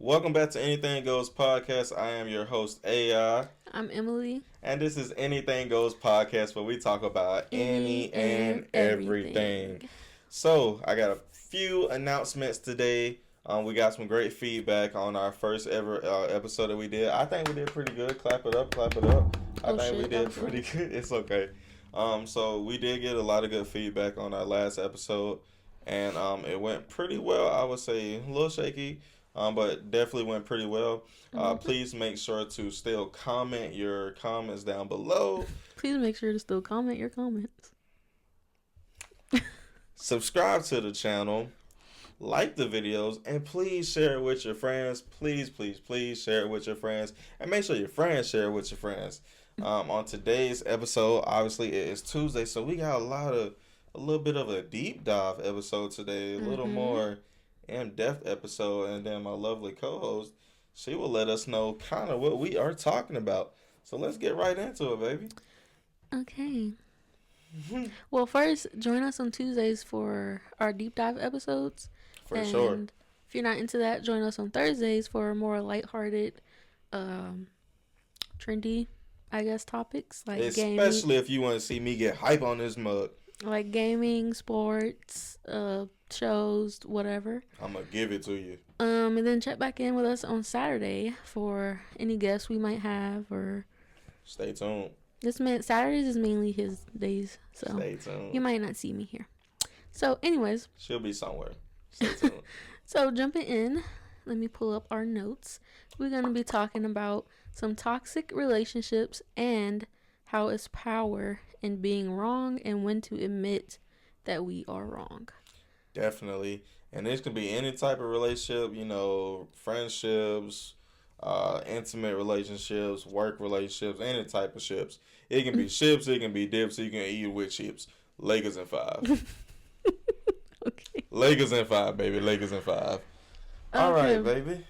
Welcome back to Anything Goes Podcast. I am your host, AI. I'm Emily. And this is Anything Goes Podcast, where we talk about any and everything. So, I got a few announcements today. We got some great feedback on our first ever episode that we did. I think we did pretty good. Clap it up, clap it up. I think we did pretty good. It's okay. So we did get a lot of good feedback on our last episode, and it went pretty well. I would say a little shaky, but definitely went pretty well. Please make sure to still comment your comments down below. Please make sure to still comment your comments. Subscribe to the channel, like the videos, and please share it with your friends. Please share it with your friends, and make sure your friends share it with your friends. On today's episode, obviously it is Tuesday, so we got a little bit of a deep dive episode today, a little more in-depth episode, and then my lovely co-host, she will let us know kind of what we are talking about. So let's get right into it, baby. Okay. Well, first, join us on Tuesdays for our deep dive episodes. For sure. And if you're not into that, join us on Thursdays for more lighthearted, trendy, I guess, topics like especially if you want to see me get hype on this mug. Like gaming, sports, shows, whatever. I'm gonna give it to you. And then check back in with us on Saturday for any guests we might have, or stay tuned. Saturdays is mainly his days, so stay tuned. You might not see me here. So, anyways, she'll be somewhere. Stay tuned. So, jumping in, let me pull up our notes. We're gonna be talking about some toxic relationships and how is power in being wrong and when to admit that we are wrong. Definitely. And this can be any type of relationship, friendships, intimate relationships, work relationships, any type of ships. It can be ships, it can be dips, you can eat with chips. Lakers in 5. Okay. Lakers in 5, baby. Lakers in 5. All right, baby.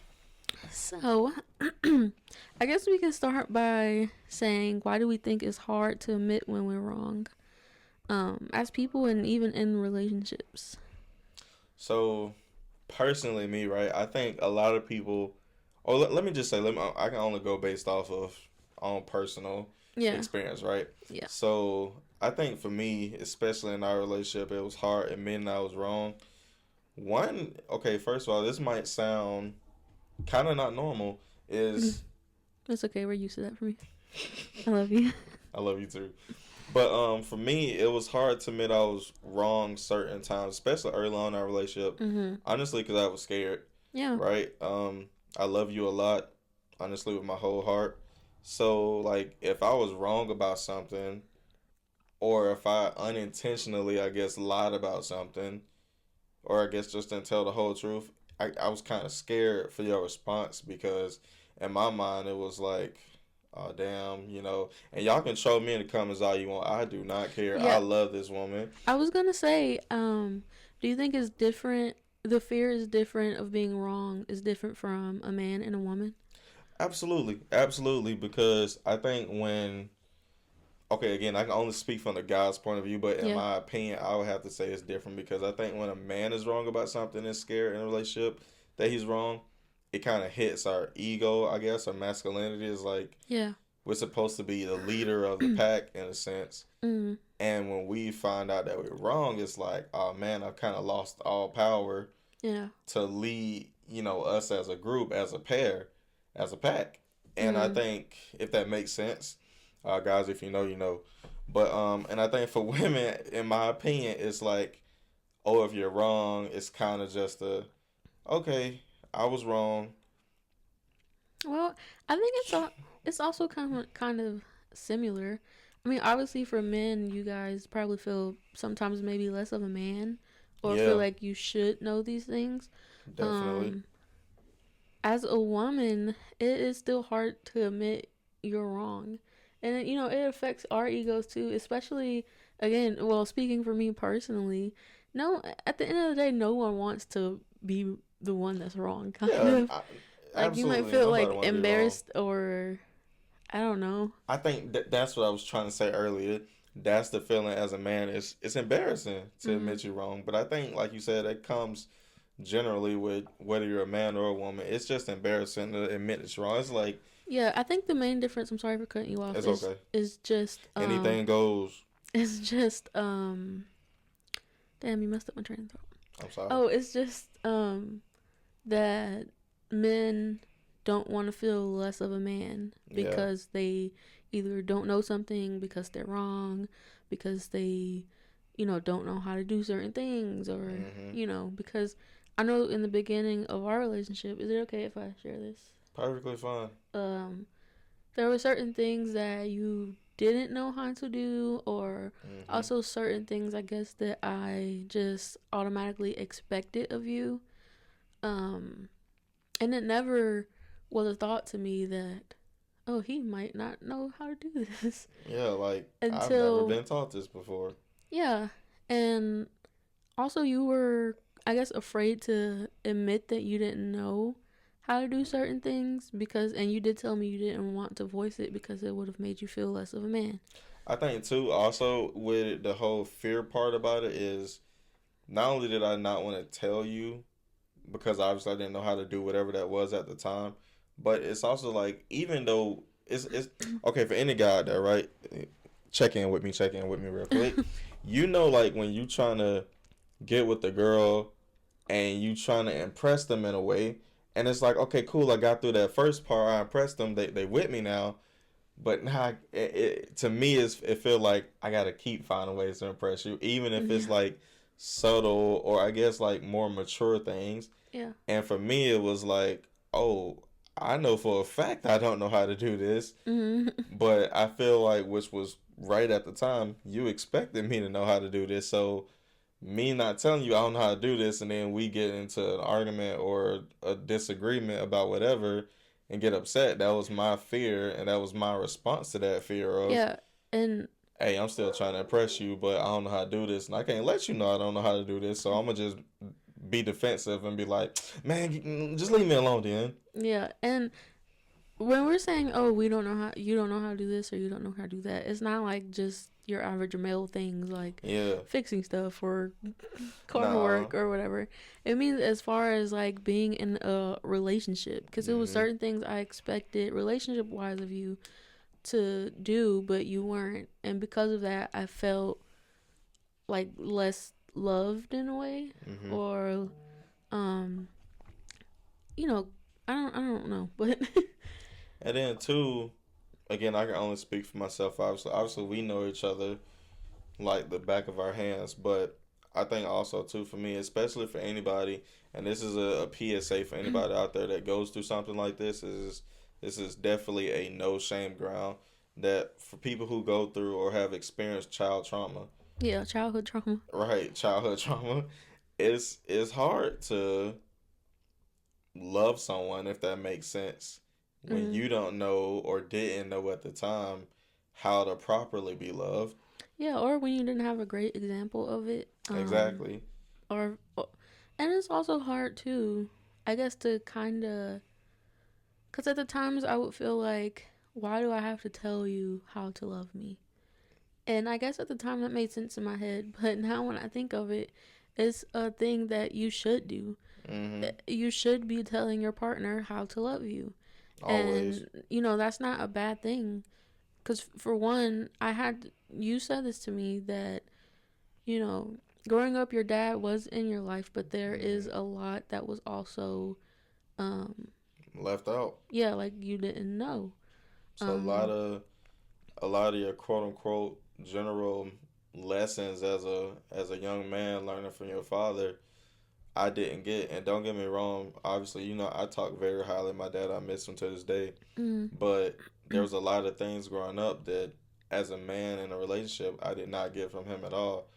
So, I guess we can start by saying, why do we think it's hard to admit when we're wrong? As people and even in relationships. So, personally, me, right, I think a lot of people, let me just say, I can only go based off of own personal experience, right? Yeah. So, I think for me, especially in our relationship, it was hard admitting I was wrong. First of all, this might sound kind of not normal, is... It's okay, we're used to that for me. I love you. I love you too. But for me, it was hard to admit I was wrong certain times, especially early on in our relationship. Honestly, because I was scared. Yeah. Right? I love you a lot, honestly, with my whole heart. So, like, if I was wrong about something, or if I unintentionally, I guess, lied about something, or I guess just didn't tell the whole truth, I was kind of scared for your response, because in my mind, it was like, oh, damn, and y'all can troll me in the comments all you want. I do not care. Yeah. I love this woman. I was going to say, do you think it's different? The fear is different of being wrong is different from a man and a woman? Absolutely. Absolutely. Because I think again, I can only speak from the guy's point of view, but in my opinion, I would have to say it's different, because I think when a man is wrong about something and scared in a relationship that he's wrong, it kind of hits our ego, I guess. Our masculinity is like, we're supposed to be the leader of the pack in a sense. And when we find out that we're wrong, it's like, oh man, I've kind of lost all power to lead, us as a group, as a pair, as a pack. And I think, if that makes sense, guys, if you know, you know. But and I think for women, in my opinion, it's like, oh, if you're wrong, it's kind of just okay, I was wrong. Well, I think it's also kind of similar. I mean, obviously for men, you guys probably feel sometimes maybe less of a man, or feel like you should know these things. Definitely. As a woman, it is still hard to admit you're wrong. And, it affects our egos too, especially, again, well, speaking for me personally, at the end of the day, no one wants to be the one that's wrong, kind of. Like, you might feel like embarrassed, or I don't know. I think that's what I was trying to say earlier. That's the feeling as a man. It's embarrassing to admit you're wrong. But I think, like you said, it comes generally with whether you're a man or a woman. It's just embarrassing to admit it's wrong. It's like, Yeah, I think the main difference, I'm sorry for cutting you off, it's okay. is just Anything goes. it's just damn, you messed up my train of thought. I'm sorry. Oh, it's just that men don't want to feel less of a man because they either don't know something, because they're wrong, because they, don't know how to do certain things, or because I know in the beginning of our relationship, is it okay if I share this? Perfectly fine. There were certain things that you didn't know how to do, or also certain things, I guess, that I just automatically expected of you. And it never was a thought to me that, oh, he might not know how to do this. Yeah, like, I've never been taught this before. Yeah. And also you were, I guess, afraid to admit that you didn't know how to do certain things and you did tell me you didn't want to voice it because it would have made you feel less of a man. I think too, also with the whole fear part about it is, not only did I not want to tell you because obviously I didn't know how to do whatever that was at the time, but it's also like, even though it's okay for any guy out there, right? Check in with me real quick. Like when you trying to get with the girl and you trying to impress them in a way, and it's like, okay, cool, I got through that first part, I impressed them, they with me now, but now to me it feel like I gotta keep finding ways to impress you, even if it's like subtle or I guess like more mature things. Yeah. And for me it was like, oh, I know for a fact I don't know how to do this. But I feel like, which was right at the time, you expected me to know how to do this, so me not telling you I don't know how to do this, and then we get into an argument or a disagreement about whatever and get upset, that was my fear, and that was my response to that fear of, and hey, I'm still trying to impress you, but I don't know how to do this, and I can't let you know I don't know how to do this, so I'm gonna just be defensive and be like, man, just leave me alone then. Yeah. And when we're saying, oh, you don't know how to do this, or you don't know how to do that, it's not like just your average male things like fixing stuff or car work or whatever. It means as far as like being in a relationship, because it was certain things I expected relationship wise of you to do, but you weren't, and because of that I felt like less loved in a way, or I don't know, but and then too, again, I can only speak for myself. Obviously, we know each other like the back of our hands. But I think also too, for me, especially for anybody, and this is a PSA for anybody out there that goes through something like this, is definitely a no shame ground. That for people who go through or have experienced child trauma. Yeah, childhood trauma. Right, childhood trauma. It's hard to love someone, if that makes sense, when you don't know or didn't know at the time how to properly be loved. Yeah, or when you didn't have a great example of it. Exactly. And it's also hard too, I guess, to kind of, because at the times I would feel like, why do I have to tell you how to love me? And I guess at the time that made sense in my head, but now when I think of it, it's a thing that you should do. You should be telling your partner how to love you. Always. And, that's not a bad thing. Because for one, you said this to me that, growing up, your dad was in your life, but there is a lot that was also left out. Yeah, like you didn't know. So a lot of your quote unquote general lessons as a young man learning from your father, I didn't get. And don't get me wrong, obviously, I talk very highly of my dad. I miss him to this day. But there was a lot of things growing up that, as a man in a relationship, I did not get from him at all.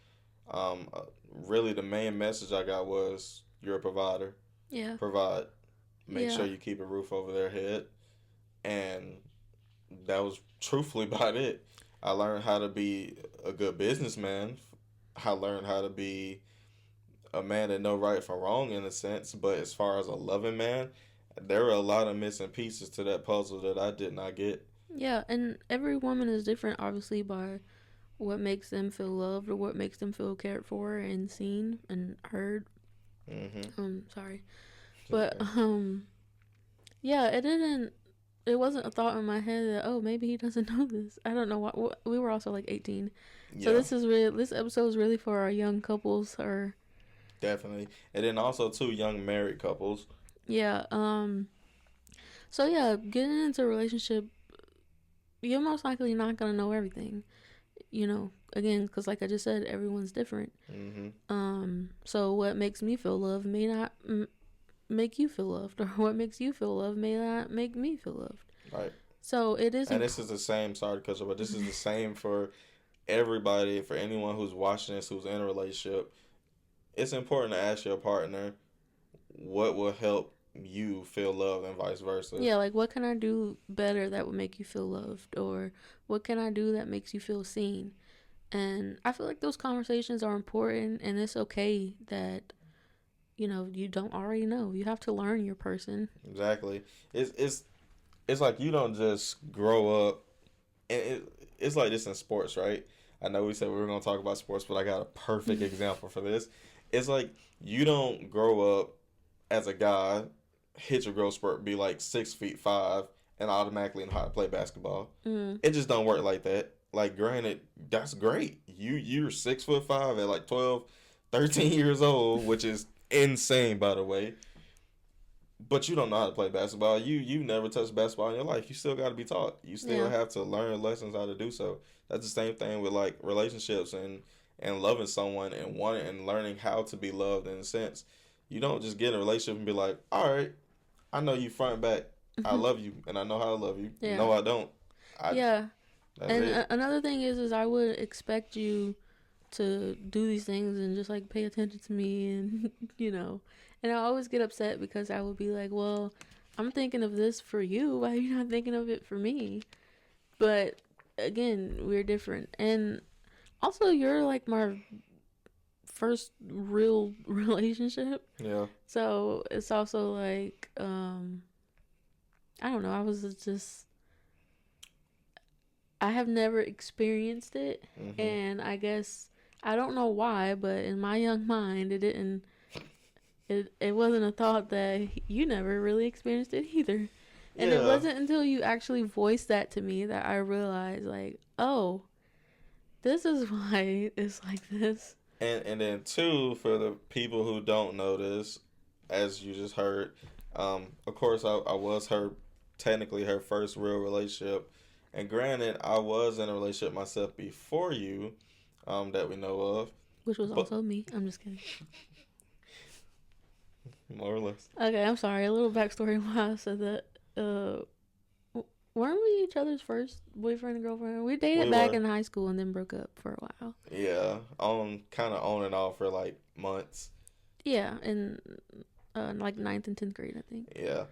Really, the main message I got was, you're a provider. Yeah. Provide. Make sure you keep a roof over their head. And that was truthfully about it. I learned how to be a good businessman. I learned how to be a man that know right from wrong, in a sense. But as far as a loving man, there were a lot of missing pieces to that puzzle that I did not get. Yeah, and every woman is different, obviously, by what makes them feel loved or what makes them feel cared for and seen and heard. Sorry. But, yeah, it wasn't a thought in my head that, oh, maybe he doesn't know this. I don't know why. We were also like 18. So this episode is really for our young couples or. Definitely. And then also, too, young married couples. Yeah. So, yeah, getting into a relationship, you're most likely not going to know everything. You know, again, because like I just said, everyone's different. So what makes me feel loved may not make you feel loved, or what makes you feel loved may not make me feel loved. Right. So it is. And this is the same. Sorry to cut you, but this is the same for everybody, for anyone who's watching this, who's in a relationship. It's important to ask your partner what will help you feel loved and vice versa. Yeah, like what can I do better that would make you feel loved, or what can I do that makes you feel seen? And I feel like those conversations are important, and it's okay that, you know, you don't already know. You have to learn your person. Exactly. It's like you don't just grow up, and it's like this in sports, right? I know we said we were going to talk about sports, but I got a perfect example for this. It's like you don't grow up as a guy, hit your growth spurt, be like 6'5", and automatically know how to play basketball. It just don't work like that. Like, granted, that's great. You're 6'5" at like 12, 13 years old, which is insane, by the way. But you don't know how to play basketball. You never touched basketball in your life. You still got to be taught. You still have to learn lessons how to do so. That's the same thing with like relationships and loving someone and wanting and learning how to be loved in a sense. You don't just get in a relationship and be like, all right, I know you front and back. I love you and I know how to love you. Yeah. No, I don't. Another thing is I would expect you to do these things and just like pay attention to me, and you know, and I always get upset because I would be like, well, I'm thinking of this for you, why are you not thinking of it for me? But again, we're different. And also, you're like my first real relationship. Yeah. So it's also like, I don't know, I have never experienced it. And I guess, I don't know why, but in my young mind, it wasn't a thought that you never really experienced it either. And it wasn't until you actually voiced that to me that I realized, like, oh, this is why it's like this. And then too, for the people who don't know this, as you just heard, of course I was technically her first real relationship. And granted, I was in a relationship myself before you, that we know of. Which was also me. I'm just kidding. More or less. Okay, I'm sorry. A little backstory why I said that. Weren't we each other's first boyfriend and girlfriend? We dated back in high school and then broke up for a while. Yeah, kind of on and off for like months. Yeah, in like 9th and 10th grade, I think. Yeah,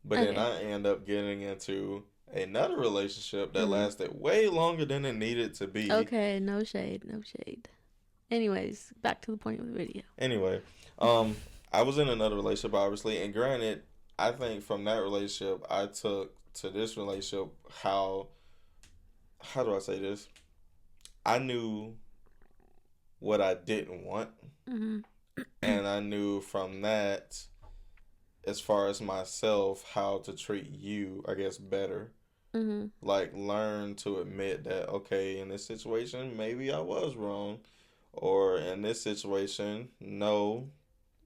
but then I end up getting into another relationship that lasted way longer than it needed to be. Okay, no shade. Anyways, back to the point of the video. Anyway, I was in another relationship, obviously, and granted, I think from that relationship, I took to this relationship how do I say this? I knew what I didn't want, and I knew from that, as far as myself, how to treat you, I guess, better. Like, learn to admit that, okay, in this situation, maybe I was wrong. Or in this situation, no,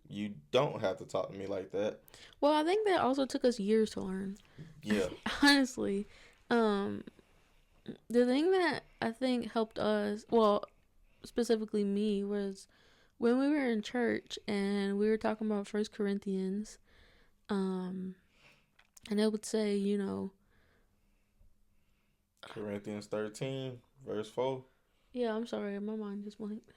you don't have to talk to me like that. Well, I think that also took us years to learn. Yeah. Honestly. The thing that I think helped us, well, specifically me, was when we were in church and we were talking about 1 Corinthians, and it would say, you know, Corinthians 13, verse 4. Yeah, I'm sorry. My mind just blanked.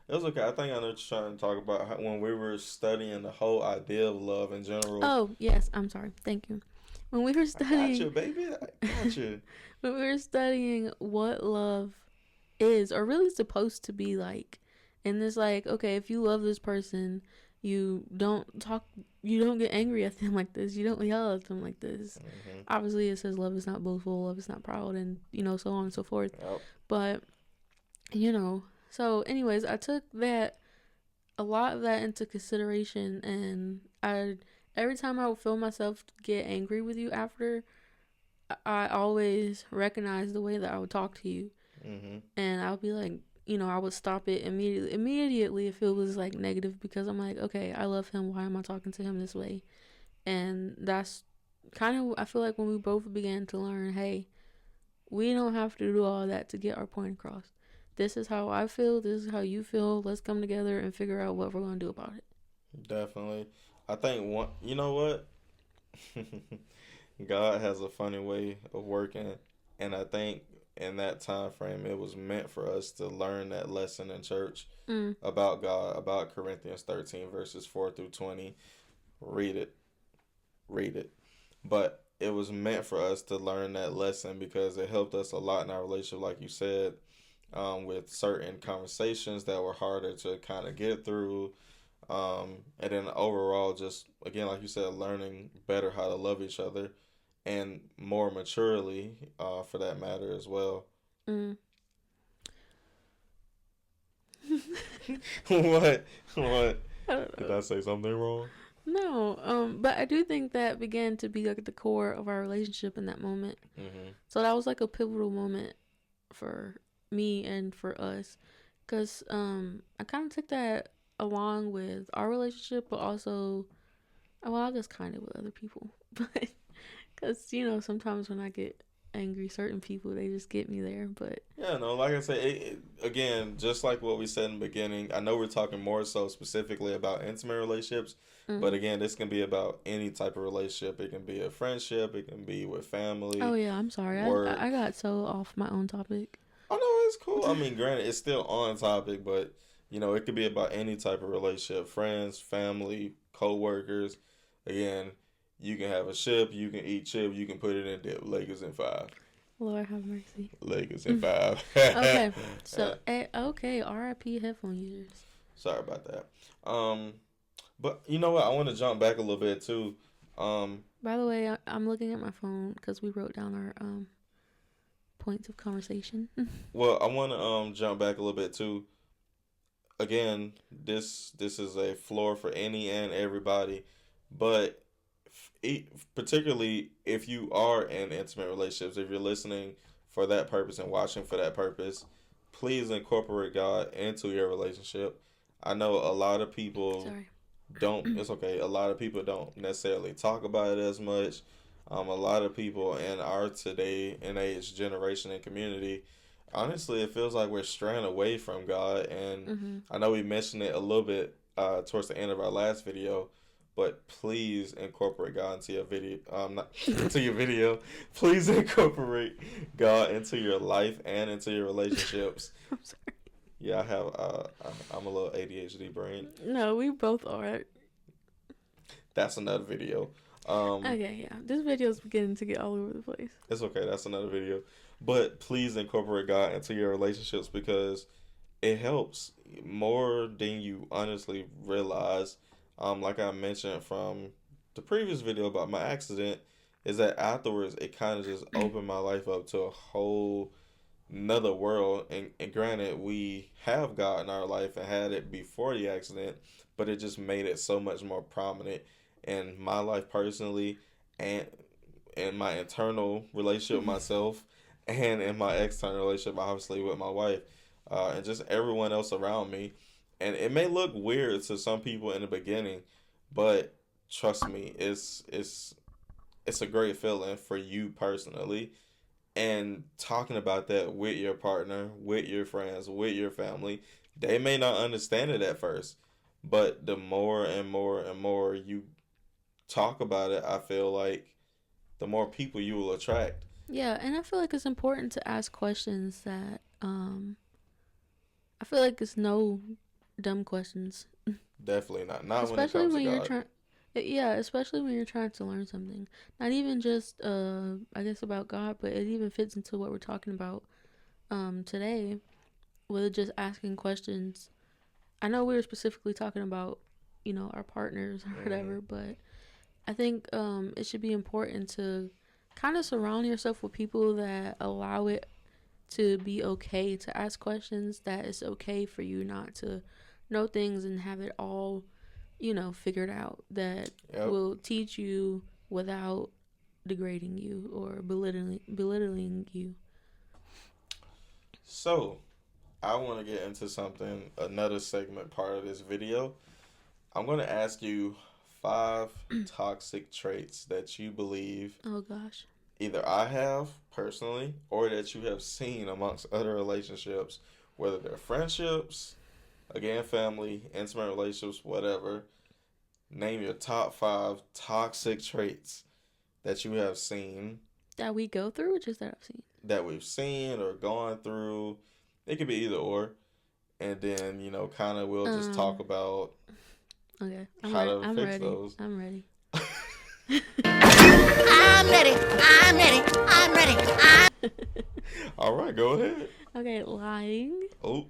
It was okay. I think I know what you're trying to talk about when we were studying the whole idea of love in general. Oh, yes. I'm sorry. Thank you. When we were studying... I got you, baby. I got you. When we were studying what love is, or really supposed to be like, and it's like, okay, if you love this person, you don't get angry at them like this. You don't yell at them like this. Obviously, it says love is not boastful, love is not proud, and, you know, so on and so forth. Yep. But, you know... So, anyways, I took that a lot of that into consideration, and every time I would feel myself get angry with you after, I always recognize the way that I would talk to you, and I would be like, I would stop it immediately if it was like negative, because I'm like, okay, I love him. Why am I talking to him this way? And that's kind of, I feel like when we both began to learn, hey, we don't have to do all that to get our point across. This is how I feel. This is how you feel. Let's come together and figure out what we're going to do about it. Definitely. I think you know what? God has a funny way of working, and I think in that time frame it was meant for us to learn that lesson in church about God, about Corinthians 13 verses 4 through 20. Read it. But it was meant for us to learn that lesson because it helped us a lot in our relationship, like you said, with certain conversations that were harder to kind of get through. And then overall, just again, like you said, learning better how to love each other and more maturely, for that matter as well. What? Did I say something wrong? No, but I do think that began to be like the core of our relationship in that moment. So that was like a pivotal moment for me and for us, because I kind of took that along with our relationship, but also, well, I guess kind of with other people, but because sometimes when I get angry, certain people, they just get me there. But yeah, no, like I said, again, just like what we said in the beginning, I know we're talking more so specifically about intimate relationships, but again, this can be about any type of relationship. It can be a friendship, it can be with family. Oh yeah, I'm sorry, I got so off my own topic. Oh no, it's cool. I mean, granted, it's still on topic, but it could be about any type of relationship: friends, family, co-workers. Again, you can have a ship, you can eat chip, you can put it in dip. Lakers in 5. Lord have mercy. Lakers in 5. Okay, so okay, R.I.P. headphone users. Sorry about that. But you know what? I want to jump back a little bit too. By the way, I'm looking at my phone because we wrote down our points of conversation. Well, I want to jump back a little bit too. Again, this is a floor for any and everybody, but particularly if you are in intimate relationships, if you're listening for that purpose and watching for that purpose, please incorporate God into your relationship. I know a lot of people don't. It's okay. A lot of people don't necessarily talk about it as much. A lot of people in our today and age generation and community, honestly, it feels like we're straying away from God. And I know we mentioned it a little bit towards the end of our last video, but please incorporate God into your video. Not into your video. Please incorporate God into your life and into your relationships. I'm sorry. Yeah, I have. I'm a little ADHD brain. No, we both are. That's another video. Okay, yeah. This video is beginning to get all over the place. It's okay. That's another video. But please incorporate God into your relationships because it helps more than you honestly realize. Like I mentioned from the previous video about my accident, is that afterwards it kind of just opened my life up to a whole another world. And granted, we have God in our life and had it before the accident, but it just made it so much more prominent in my life personally, and in my internal relationship with myself, and in my external relationship, obviously, with my wife, and just everyone else around me. And it may look weird to some people in the beginning, but trust me, it's a great feeling for you personally. And talking about that with your partner, with your friends, with your family, they may not understand it at first, but the more and more and more you talk about it, I feel like the more people you will attract. Yeah, and I feel like it's important to ask questions that I feel like it's no dumb questions. Definitely not Especially when it comes to God. Especially when you're trying to learn something. Not even just I guess about God, but it even fits into what we're talking about today with just asking questions. I know we were specifically talking about, our partners or whatever, but I think it should be important to kind of surround yourself with people that allow it to be okay to ask questions, that it's okay for you not to know things and have it all, figured out, that will teach you without degrading you or belittling you. So, I want to get into another segment part of this video. I'm going to ask you 5 toxic traits that you believe. Oh gosh. Either I have personally, or that you have seen amongst other relationships, whether they're friendships, again, family, intimate relationships, whatever. Name your top 5 toxic traits that you have seen. That we go through, or just that I've seen? That we've seen or gone through. It could be either or. And then, kind of we'll just talk about how to fix those. I'm ready. I'm ready. All right, go ahead. Okay, lying. Oh.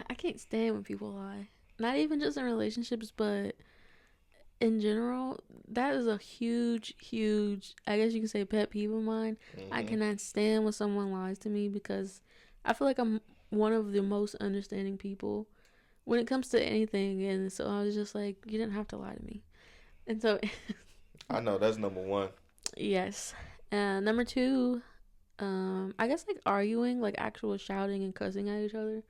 I can't stand when people lie. Not even just in relationships, but in general. That is a huge, I guess you can say, pet peeve of mine. Mm-hmm. I cannot stand when someone lies to me, because I feel like I'm one of the most understanding people when it comes to anything. And so I was just like, you didn't have to lie to me. And so I know that's number 1. Yes. And number 2, I guess like arguing, like actual shouting and cussing at each other.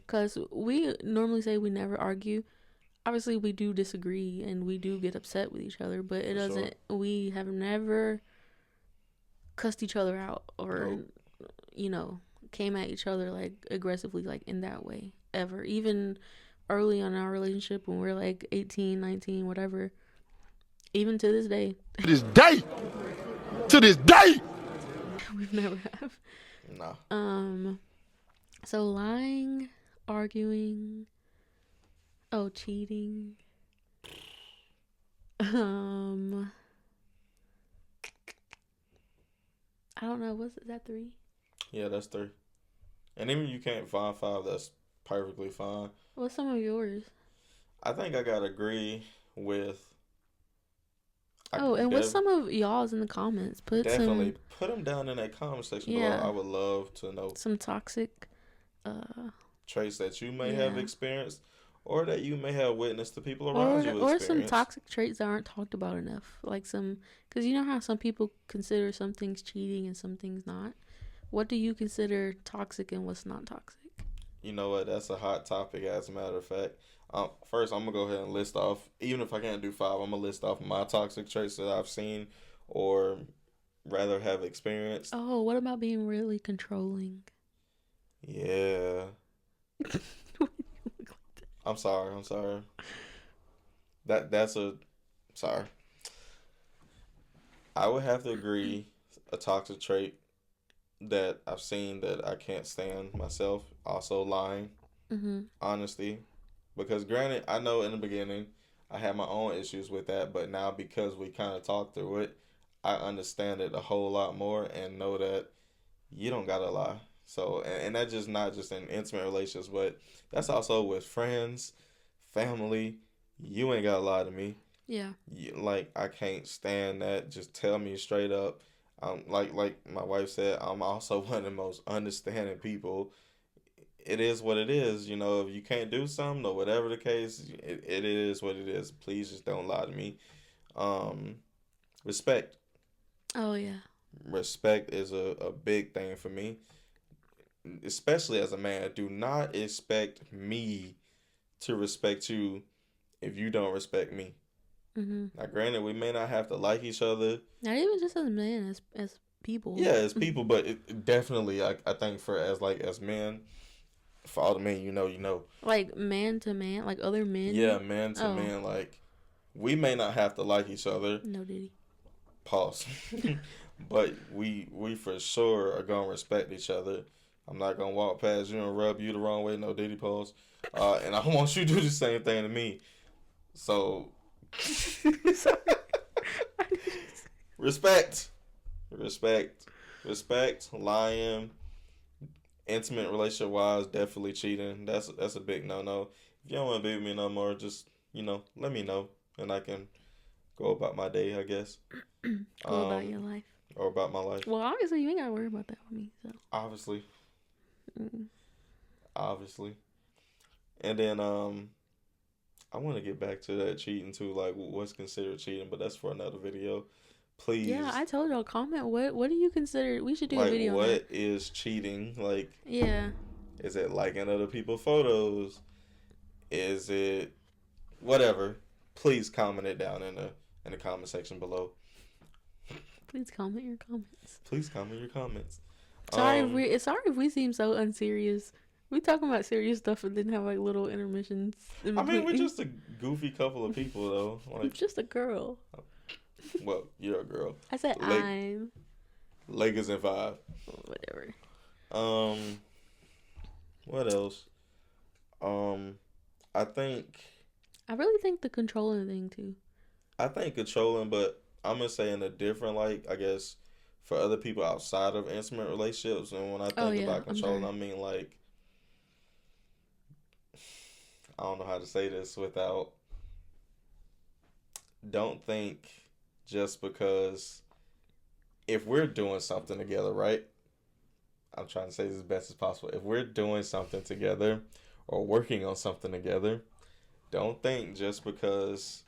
Because we normally say we never argue. Obviously, we do disagree and we do get upset with each other, but it doesn't. Sure. We have never cussed each other out or, came at each other like aggressively, like in that way, ever. Even early in our relationship when we're like 18, 19, whatever. Even to this day. To this day. We've never have. No. So lying, arguing, cheating. I don't know. Is that 3? Yeah, that's 3. And even if you can't find 5, that's perfectly fine. What's some of yours? I think I gotta agree with. And what's some of y'all's in the comments? Put them down in that comment section below. I would love to know some toxic traits that you may have experienced, or that you may have witnessed the people around you experience. Or some toxic traits that aren't talked about enough. Like because you know how some people consider some things cheating and some things not. What do you consider toxic and what's not toxic? You know what? That's a hot topic, as a matter of fact. First, I'm going to go ahead and list off, even if I can't do 5, I'm going to list off my toxic traits that I've seen or rather have experienced. Oh, what about being really controlling? Yeah. I'm sorry. Sorry. I would have to agree, a toxic trait that I've seen that I can't stand myself, also lying. Honesty. Because granted, I know in the beginning I had my own issues with that, but now because we kind of talked through it, I understand it a whole lot more and know that you don't gotta lie. So, and that's just not just in intimate relationships, but that's also with friends, family. You ain't gotta lie to me. Yeah. I can't stand that. Just tell me straight up. Like my wife said, I'm also one of the most understanding people. It is what it is. If you can't do something or whatever the case, it is what it is. Please just don't lie to me. Respect. Oh, yeah. Respect is a big thing for me. Especially as a man. Do not expect me to respect you if you don't respect me. Now, granted, we may not have to like each other. Not even just as men, as people. Yeah, as people, but it definitely, I think as men, for all the men you know. Like man to man, like other men? Yeah, man to man. Like, we may not have to like each other. No, Diddy. Pause. But we for sure are going to respect each other. I'm not going to walk past you and rub you the wrong way. No, Diddy, pause. And I want you to do the same thing to me. So, respect, lying, intimate relationship wise, definitely cheating. That's a big no. If you don't want to be with me no more, just let me know and I can go about my day, I guess. Go about your life. Or about my life. Well, obviously you ain't gotta worry about that with me. So obviously. And then I want to get back to that cheating too, like what's considered cheating, but that's for another video. Please. Yeah, I told y'all, comment what do you consider? We should do like, a video on what that. is cheating? Like, Yeah. is it liking other people's photos? Is it whatever? Please comment it down in the comment section below. Please comment your comments. Please comment your comments. Sorry if we seem so unserious. We talking about serious stuff and then have like little intermissions. I mean, we're just a goofy couple of people though. I'm Like, just a girl. well, you're a girl. I said I'm. Lakers in 5. Whatever. What else? I really think the controlling thing too. I think controlling, but I'm gonna say in a different light, I guess, for other people outside of intimate relationships. And when I think about controlling, I mean like, I don't know how to say this without. Don't think just because if we're doing something together, right? I'm trying to say this as best as possible. If we're doing something together or working on something together, don't think just because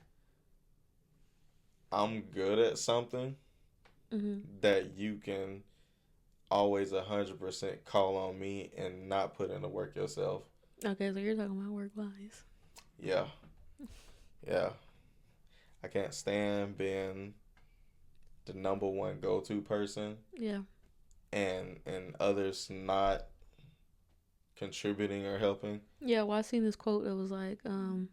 I'm good at something that you can always 100% call on me and not put in the work yourself. Okay, so you're talking about work-wise. Yeah. Yeah. I can't stand being the number one go-to person. Yeah. And others not contributing or helping. Yeah, well, I seen this quote that was like, I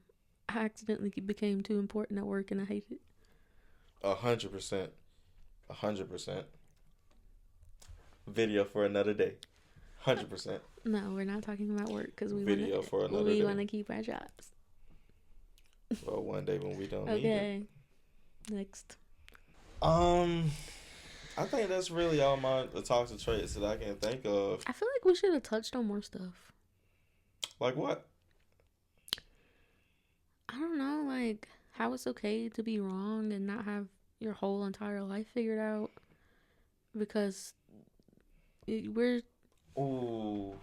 accidentally became too important at work and I hate it. 100%. 100%. Video for another day. 100%. No, we're not talking about work because we want to keep our jobs. Well, one day when we don't need it. Okay. Next. I think that's really all the toxic traits that I can think of. I feel like we should have touched on more stuff. Like what? I don't know, like how it's okay to be wrong and not have your whole entire life figured out because we're... Ooh,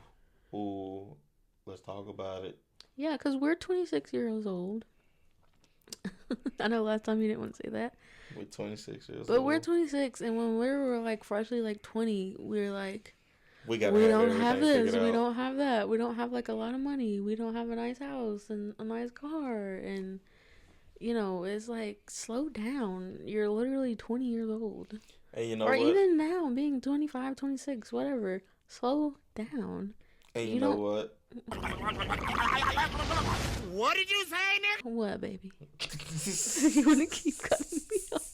let's talk about it. Yeah, because we're 26 years old. I know last time you didn't want to say that. We're 26 years old. But we're 26, and when we were like freshly like 20, we were like, we don't have this, we don't have that, we don't have like a lot of money, we don't have a nice house and a nice car, and you know, it's like, slow down. You're literally 20 years old. And you know or what? Even now, being 25, 26, whatever, slow down. And you know what? What did you say, Nick? What, baby? You want to keep cutting me off?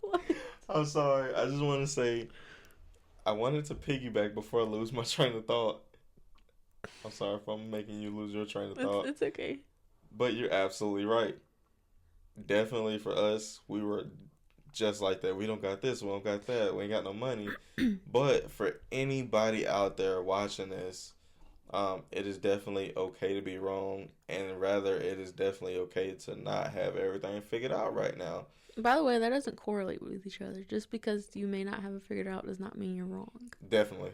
What? I'm sorry. I just want to say, I wanted to piggyback before I lose my train of thought. I'm sorry if I'm making you lose your train of thought. It's okay. But you're absolutely right. Definitely for us, we were just like that. We don't got this, we don't got that, we ain't got no money. But for anybody out there watching this, it is definitely okay to be wrong, and rather it is definitely okay to not have everything figured out right now. By the way, that doesn't correlate with each other. Just because you may not have it figured out does not mean you're wrong. Definitely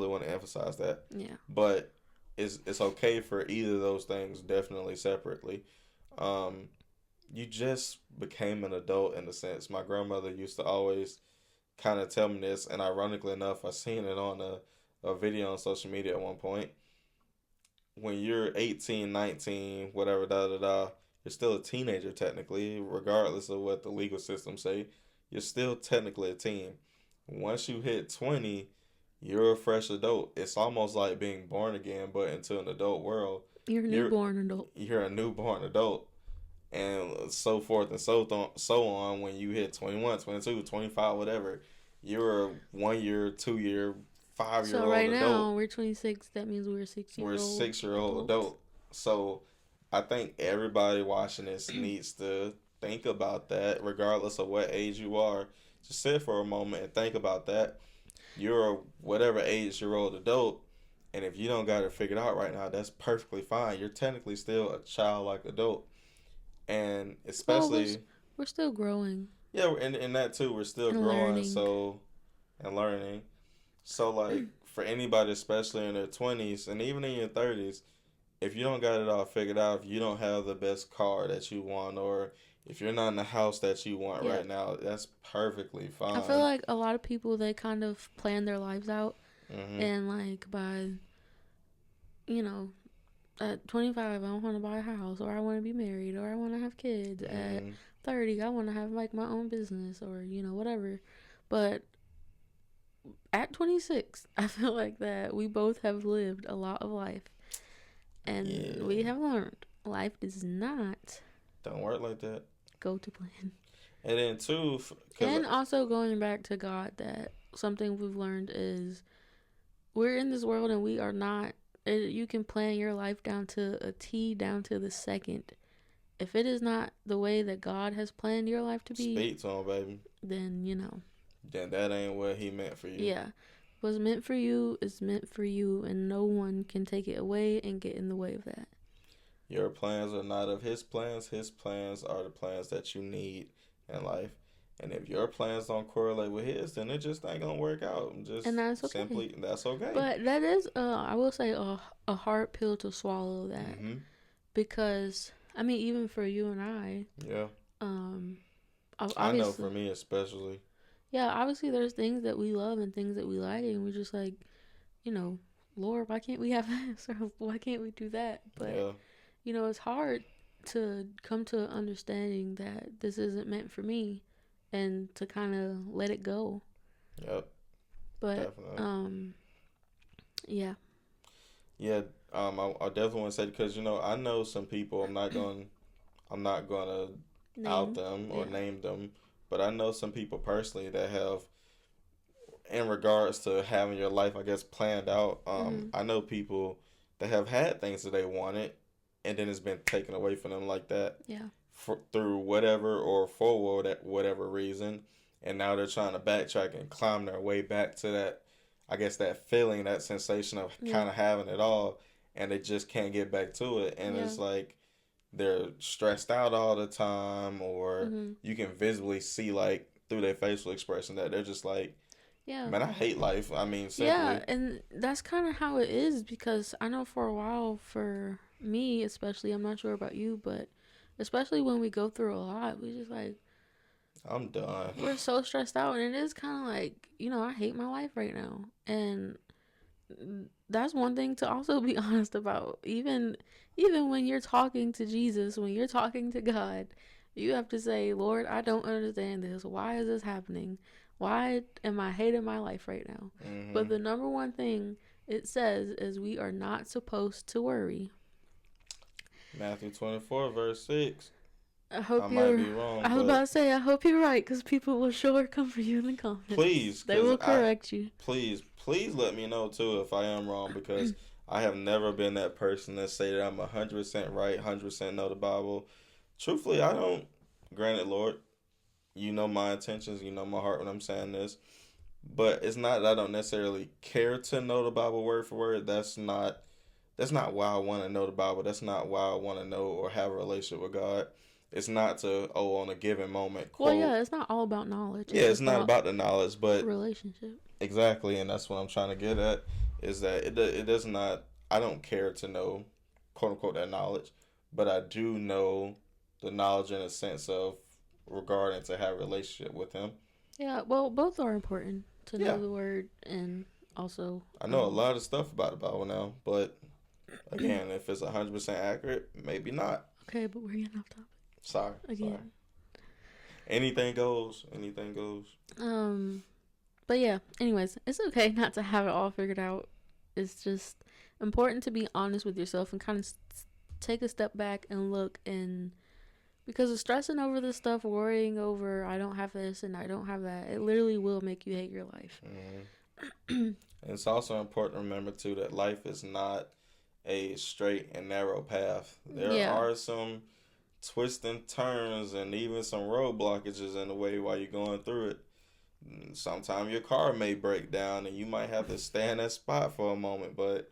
want to emphasize that. Yeah. But it's okay for either of those things, definitely separately. You just became an adult in a sense. My grandmother used to always kind of tell me this, and ironically enough, I seen it on a video on social media at one point. When you're 18, 19, whatever, you're still a teenager technically, regardless of what the legal system say. You're still technically a teen. Once you hit 20, you're a fresh adult. It's almost like being born again, but into an adult world. You're a newborn adult. You're a newborn adult. And so forth and so on. When you hit 21, 22, 25, whatever, you're a 1 year, 2 year, 5 year old adult. So right now, we're 26. That means we're a 6-year-old. We're a 6-year-old adult. So I think everybody watching this needs to think about that, regardless of what age you are. Just sit for a moment and think about that. You're a whatever age-year-old adult, and if you don't got it figured out right now, that's perfectly fine. You're technically still a childlike adult. And especially... we're still growing. Yeah, and that too, we're still growing, learning. And learning. So, like, for anybody, especially in their 20s and even in your 30s, if you don't got it all figured out, if you don't have the best car that you want, or if you're not in the house that you want right now, that's perfectly fine. I feel like a lot of people, they kind of plan their lives out. And, like, by, at 25, I want to buy a house, or I want to be married, or I want to have kids. At 30, I want to have, like, my own business, or, whatever. But at 26, I feel like that we both have lived a lot of life. And we have learned life does not don't work like that. Go to plan. And then, too... And also going back to God, that something we've learned is we're in this world and we are not... You can plan your life down to a T, down to the second. If it is not the way that God has planned your life to be... Speak to him, baby. Then, Then that ain't what he meant for you. Yeah. What's meant for you is meant for you, and no one can take it away and get in the way of that. Your plans are not of his plans. His plans are the plans that you need in life. And if your plans don't correlate with his, then it just ain't gonna work out. And that's okay. Simply, that's okay. But that is, I will say, a hard pill to swallow. That because even for you and I, I know for me especially. Yeah, obviously there's things that we love and things that we like, and we're just like, Lord, why can't we have this, or why can't we do that? But it's hard to come to understanding that this isn't meant for me, and to kind of let it go. Yep. But definitely. Yeah. Yeah. I definitely want to say, because I know some people. I'm not gonna out them or name them, but I know some people personally that have, in regards to having your life, I guess, planned out. I know people that have had things that they wanted, and then it's been taken away from them like that. Yeah. Through whatever or for whatever reason, and now they're trying to backtrack and climb their way back to that, I guess, that feeling, that sensation of kind of having it all, and they just can't get back to it, and it's like they're stressed out all the time, or you can visibly see, like, through their facial expression that they're just like, man, I hate life. Simply. Yeah, and that's kind of how it is, because I know for a while, for me especially, I'm not sure about you, but especially when we go through a lot, we just like, I'm done. We're so stressed out, and it is kind of like, I hate my life right now. And that's one thing to also be honest about. Even when you're talking to Jesus, when you're talking to God, you have to say, Lord, I don't understand this. Why is this happening? Why am I hating my life right now? But the number one thing it says is we are not supposed to worry. Matthew 24, verse 6. I might be wrong. I was about to say, I hope you're right, because people will sure come for you in the comments. Please. They will correct you. Please let me know, too, if I am wrong, because I have never been that person that say that I'm 100% right, 100% know the Bible. Truthfully, I don't. Granted, Lord, you know my intentions, you know my heart when I'm saying this. But it's not that I don't necessarily care to know the Bible word for word. That's not why I want to know the Bible. That's not why I want to know or have a relationship with God. It's not to, on a given moment, quote. Well, yeah, it's not all about knowledge. Yeah, it's not about the knowledge, but... relationship. Exactly, and that's what I'm trying to get at, is that it does not... I don't care to know, quote-unquote, that knowledge, but I do know the knowledge in a sense of regarding to have a relationship with him. Yeah, well, both are important, to know the word and also... I know a lot of stuff about the Bible now, but, again, if it's 100% accurate, maybe not. Okay, but we're getting off topic. Sorry. Anything goes. But yeah, anyways, it's okay not to have it all figured out. It's just important to be honest with yourself and kind of take a step back and look, and because of stressing over this stuff, worrying over I don't have this and I don't have that, it literally will make you hate your life. And it's also important to remember too that life is not a straight and narrow path. There are some twists and turns and even some road blockages in the way while you're going through it. Sometimes your car may break down and you might have to stay in that spot for a moment, but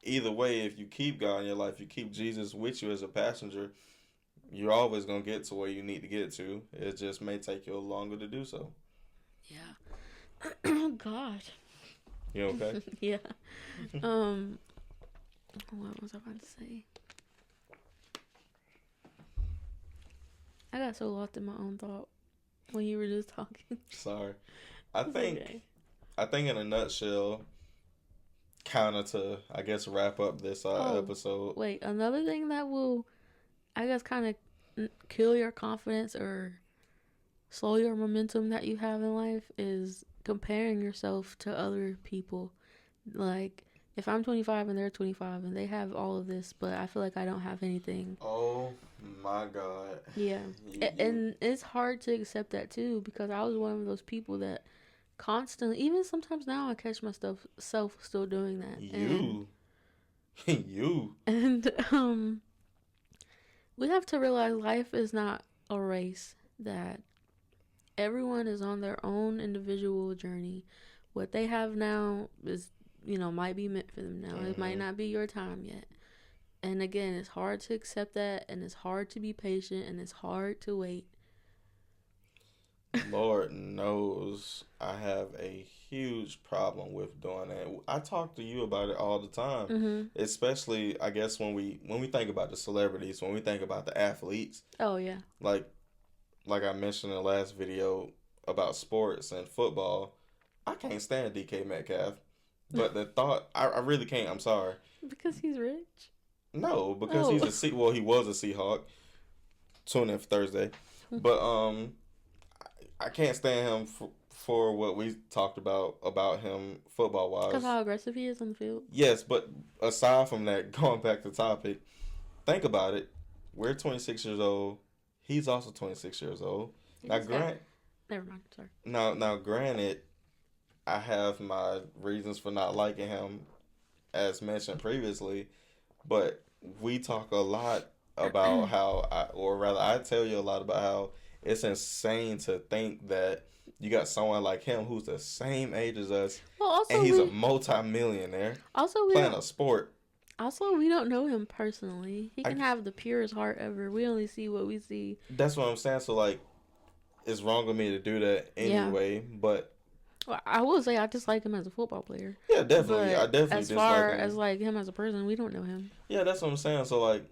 either way, if you keep God in your life, you keep Jesus with you as a passenger, you're always going to get to where you need to get to. It just may take you longer to do so. Yeah. Oh God. You okay? Yeah. What was I about to say? I got so lost in my own thought when you were just talking. Sorry. I think Okay. in a nutshell, kind of to, I guess, wrap up this episode. Wait, another thing that will, I guess, kind of kill your confidence or slow your momentum that you have in life is comparing yourself to other people. Like, if I'm 25 and they're 25 and they have all of this, but I feel like I don't have anything. Oh my God. Yeah. And it's hard to accept that too, because I was one of those people that constantly, even sometimes now, I catch myself still doing that. You. And we have to realize life is not a race, that everyone is on their own individual journey. What they have now is, might be meant for them now. It might not be your time yet. And again, it's hard to accept that, and it's hard to be patient, and it's hard to wait. Lord knows I have a huge problem with doing that. I talk to you about it all the time, especially, I guess, when we think about the celebrities, when we think about the athletes. Oh, yeah. Like I mentioned in the last video about sports and football, I can't stand DK Metcalf. But the thought, I really can't. I'm sorry. Because he's rich? No, because he was a Seahawk. Tune in for Thursday. But I can't stand him for what we talked about him football wise. Because how aggressive he is on the field. Yes, but aside from that, going back to the topic, think about it. We're 26 years old. He's also 26 years old. Never mind. Sorry. Now, granted, I have my reasons for not liking him, as mentioned previously, but we talk a lot about how, I tell you a lot about how it's insane to think that you got someone like him who's the same age as us, and he's a multi-millionaire playing a sport. Also, we don't know him personally. He can have the purest heart ever. We only see what we see. That's what I'm saying. So, like, it's wrong of me to do that anyway, but... Well, I will say I dislike him as a football player. Yeah, definitely. I definitely as far as like him as a person, we don't know him. Yeah, that's what I'm saying. So like,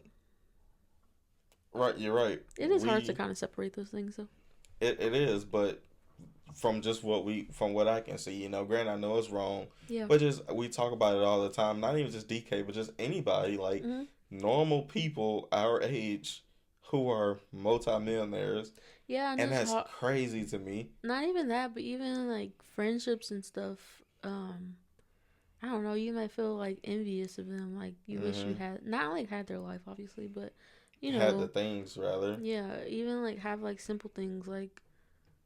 right, you're right. It is hard to kind of separate those things, though. It is, but from what I can see, granted I know it's wrong. Yeah. But we talk about it all the time. Not even just DK, but just anybody, like normal people our age who are multimillionaires. Yeah, and that's crazy to me. Not even that, but even like friendships and stuff. I don't know. You might feel like envious of them. Like you wish you had had their life, obviously, but had the things rather. Yeah, even like have like simple things like.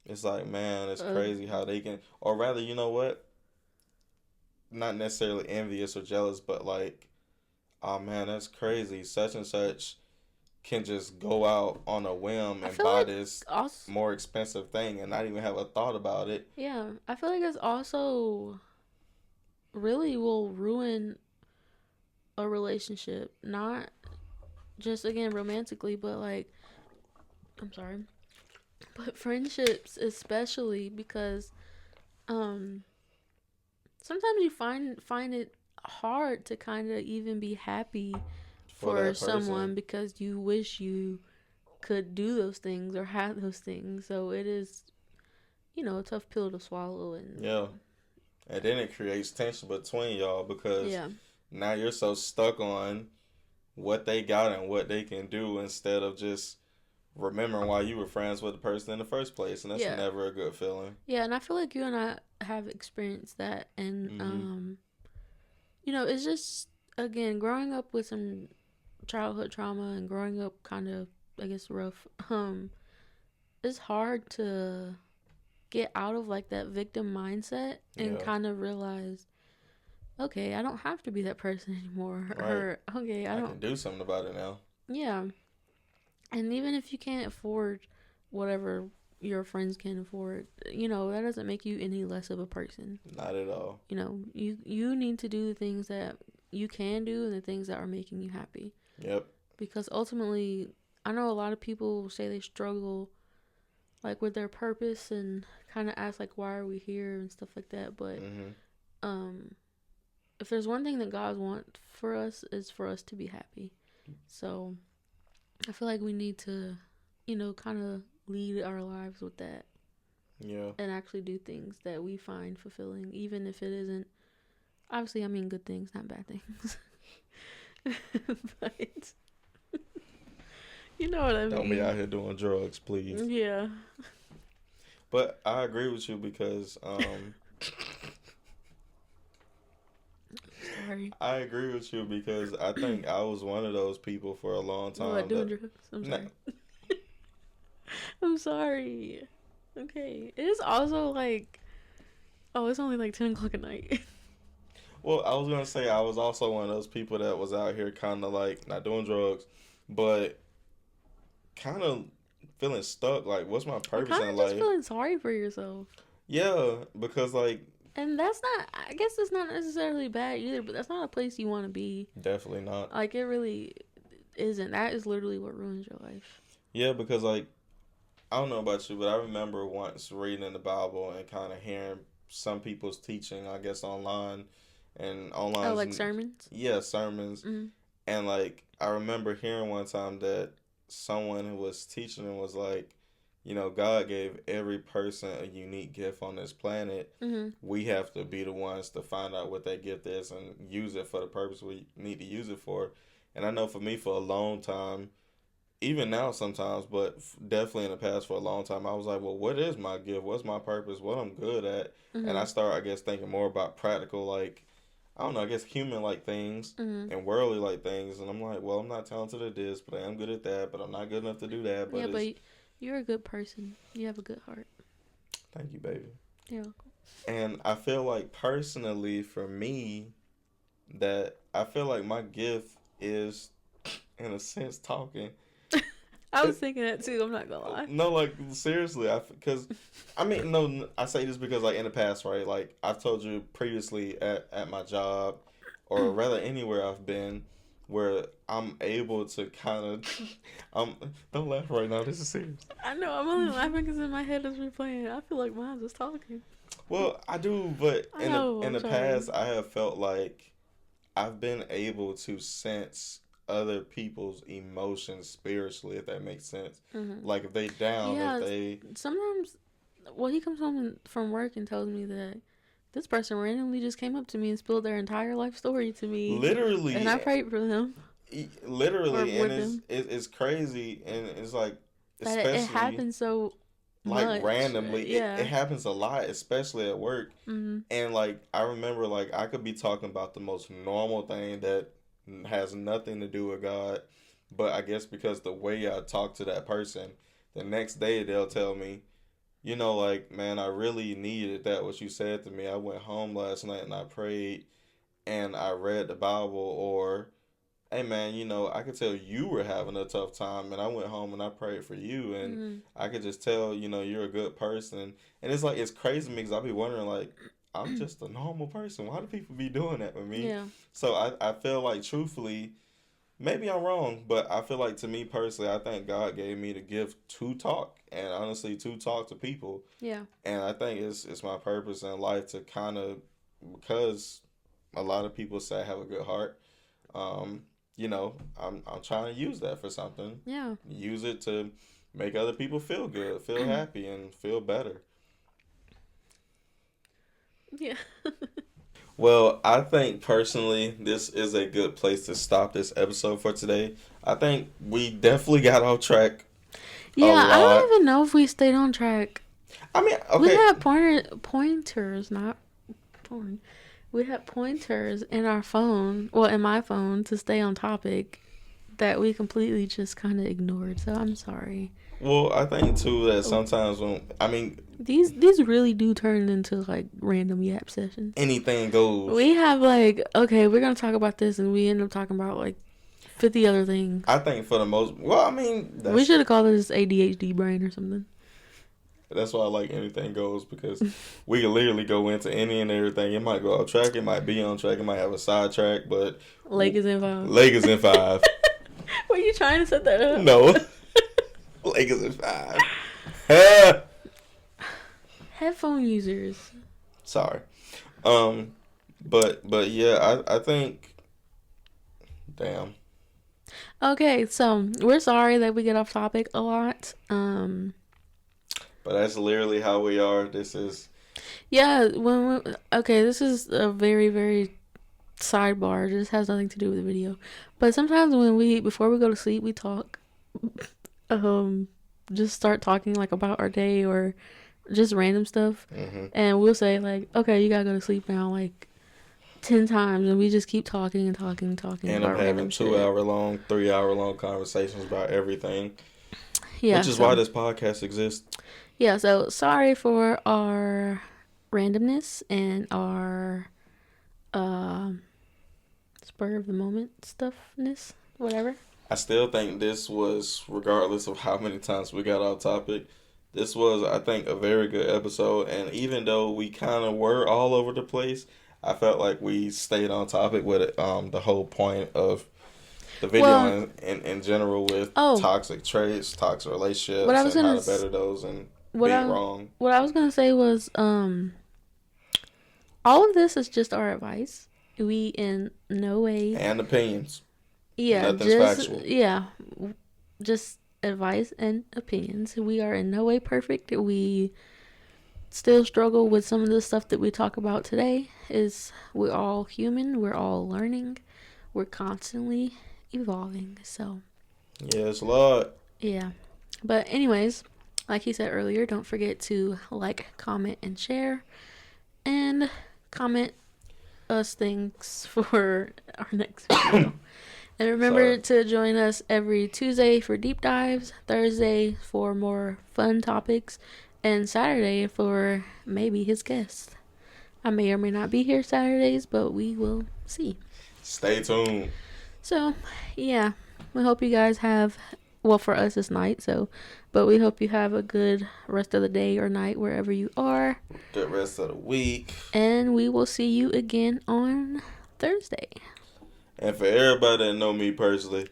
It's like, man, it's crazy how they can, or rather, you know what? Not necessarily envious or jealous, but like, oh man, that's crazy. Such and such can just go out on a whim and buy this more expensive thing and not even have a thought about it. Yeah, I feel like it's also really will ruin a relationship. Not just, again, romantically, but like, I'm sorry, but friendships especially, because sometimes you find it hard to kind of even be happy for someone because you wish you could do those things or have those things. So it is, a tough pill to swallow. And then it creates tension between y'all because now you're so stuck on what they got and what they can do instead of just remembering why you were friends with the person in the first place. And that's never a good feeling. Yeah, and I feel like you and I have experienced that. And, it's just, again, growing up with some childhood trauma and growing up kind of, I guess, rough, it's hard to get out of like that victim mindset and kind of realize, okay, I don't have to be that person anymore. Right. Or okay, I can do something about it now. Yeah. And even if you can't afford whatever your friends can afford, that doesn't make you any less of a person. Not at all. You need to do the things that you can do and the things that are making you happy. Yep. Because ultimately, I know a lot of people say they struggle like with their purpose and kind of ask like, why are we here and stuff like that. But if there's one thing that God wants for us, is for us to be happy. So I feel like we need to, kind of lead our lives with that. Yeah. And actually do things that we find fulfilling, even if it isn't. Obviously, I mean good things, not bad things. But you know what I mean. Don't be out here doing drugs, please. Yeah. But I agree with you because Sorry. I agree with you because I think I was one of those people for a long time. What, doing drugs? I'm sorry. I'm sorry. Okay. It is also like, it's only like 10 o'clock at night. Well, I was going to say I was also one of those people that was out here kind of like not doing drugs, but kind of feeling stuck. Like, what's my purpose in life? Just feeling sorry for yourself. Yeah, because like. And that's not, I guess it's not necessarily bad either, but that's not a place you want to be. Definitely not. Like, it really isn't. That is literally what ruins your life. Yeah, because like, I don't know about you, but I remember once reading the Bible and kind of hearing some people's teaching, I guess, online. Oh, like sermons? Yeah, sermons. Mm-hmm. And like, I remember hearing one time that someone who was teaching it was like, God gave every person a unique gift on this planet. Mm-hmm. We have to be the ones to find out what that gift is and use it for the purpose we need to use it for. And I know for me, for a long time, even now sometimes, but definitely in the past for a long time, I was like, well, what is my gift? What's my purpose? What I'm good at? Mm-hmm. And I started, I guess, thinking more about practical, like, I don't know, I guess human-like things and worldly-like things. And I'm like, well, I'm not talented at this, but I am good at that, but I'm not good enough to do that. But but you're a good person. You have a good heart. Thank you, baby. You're welcome. And I feel like personally for me, that I feel like my gift is, in a sense, talking. I was thinking that too. I'm not gonna lie. No, like seriously, I say this because like in the past, right? Like I've told you previously at my job, or rather anywhere I've been, where I'm able to kind of, don't laugh right now. This is serious. I know. I'm only laughing because in my head is replaying. I feel like mine's just talking. Well, I do, but in the past, I have felt like I've been able to sense other people's emotions spiritually, if that makes sense. Mm-hmm. Like if they down, sometimes, he comes home from work and tells me that this person randomly just came up to me and spilled their entire life story to me. Literally, and I prayed for them. Literally, and it's crazy, and it's like especially it happens so like much. randomly. It happens a lot, especially at work. Mm-hmm. And like I remember, like I could be talking about the most normal thing that has nothing to do with God, but I guess because the way I talk to that person, the next day they'll tell me, like, man, I really needed that, what you said to me. I went home last night and I prayed and I read the Bible, or, hey man, I could tell you were having a tough time and I went home and I prayed for you, and I could just tell, you're a good person. And it's like, it's crazy because I'll be wondering, like, I'm just a normal person. Why do people be doing that with me? Yeah. So I feel like, truthfully, maybe I'm wrong, but I feel like, to me personally, I think God gave me the gift to talk, and honestly to talk to people. Yeah. And I think it's my purpose in life to kind of, because a lot of people say I have a good heart, I'm trying to use that for something. Yeah. Use it to make other people feel good, feel happy, and feel better. Yeah. Well, I think personally this is a good place to stop this episode for today. I think we definitely got off track. Yeah, I don't even know if we stayed on track. I mean, okay. We had pointers, not porn. We had pointers in our phone, in my phone, to stay on topic that we completely just kind of ignored. So I'm sorry. Well, I think too that sometimes these really do turn into like random yap sessions. Anything goes. We have like, okay, we're gonna talk about this, and we end up talking about like 50 other things. I think for the most, we should have called this ADHD brain or something. That's why I like anything goes, because we can literally go into any and everything. It might go off track, it might be on track, it might have a side track, but Lakers in 5. Lakers in 5. Were you trying to set that up? No. Lakers in 5. Headphone users. Sorry. But yeah, I think. Damn. Okay, so we're sorry that we get off topic a lot. But that's literally how we are. This is. Yeah, okay, this is a very, very sidebar. This has nothing to do with the video. But sometimes before we go to sleep, we talk. Just start talking like about our day or just random stuff. Mm-hmm. And we'll say like, okay, you gotta go to sleep now, like 10 times, and we just keep talking and talking and talking. And I'm having 2-hour long, 3-hour long conversations about everything. Yeah, which is why this podcast exists. Yeah, so sorry for our randomness and our spur of the moment stuffness, whatever. I still think this was, regardless of how many times we got off topic, this was, I think, a very good episode. And even though we kind of were all over the place, I felt like we stayed on topic with it, the whole point of the video in general with toxic traits, toxic relationships, and how to better those and being wrong. What I was going to say was all of this is just our advice. We in no way... And opinions. Yeah, Nothing's factual. Yeah, just advice and opinions. We are in no way perfect. We still struggle with some of the stuff that we talk about today. We're all human. We're all learning. We're constantly evolving. So yes, Lord. Yeah, but anyways, like he said earlier, don't forget to like, comment, and share, and comment us things for our next video. And remember to join us every Tuesday for deep dives, Thursday for more fun topics, and Saturday for maybe his guest. I may or may not be here Saturdays, but we will see. Stay tuned. So, yeah, we hope you guys have, well, for us it's night, but we hope you have a good rest of the day or night wherever you are. Good rest of the week. And we will see you again on Thursday. And for everybody that know me personally,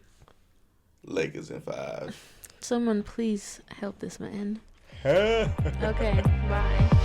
Lakers in 5. Someone please help this man. Okay, bye.